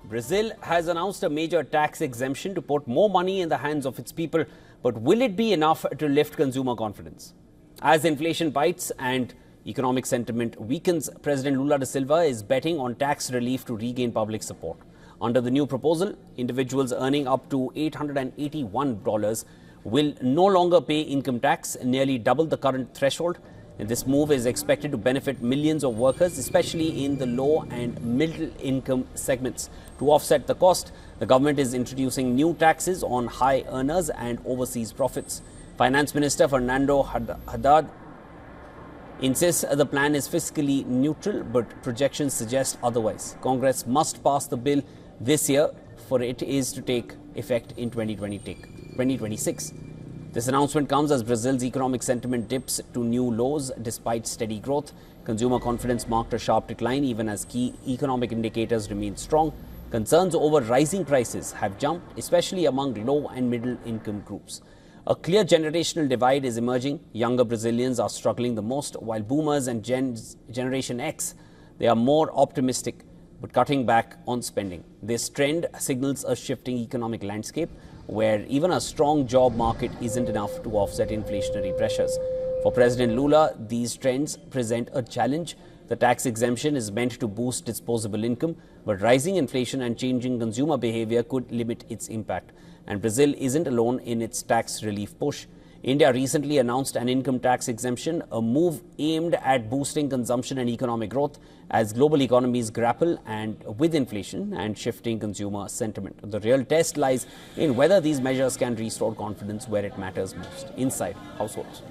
Brazil has announced a major tax exemption to put more money in the hands of its people. But will it be enough to lift consumer confidence? As inflation bites and economic sentiment weakens, President Lula Da Silva is betting on tax relief to regain public support. Under the new proposal, individuals earning up to $881 will no longer pay income tax, nearly double the current threshold. And this move is expected to benefit millions of workers, especially in the low and middle income segments. To offset the cost, the government is introducing new taxes on high earners and overseas profits. Finance Minister Fernando Haddad insists the plan is fiscally neutral, but projections suggest otherwise. Congress must pass the bill this year for it is to take effect in 2026. This announcement comes as Brazil's economic sentiment dips to new lows despite steady growth. Consumer confidence marked a sharp decline even as key economic indicators remain strong. Concerns over rising prices have jumped, especially among low and middle income groups. A clear generational divide is emerging. Younger Brazilians are struggling the most, while boomers and Generation X, they are more optimistic but cutting back on spending. This trend signals a shifting economic landscape where even a strong job market isn't enough to offset inflationary pressures. For President Lula, these trends present a challenge. The tax exemption is meant to boost disposable income, but rising inflation and changing consumer behavior could limit its impact. And Brazil isn't alone in its tax relief push. India recently announced an income tax exemption, a move aimed at boosting consumption and economic growth as global economies grapple with inflation and shifting consumer sentiment. The real test lies in whether these measures can restore confidence where it matters most, inside households.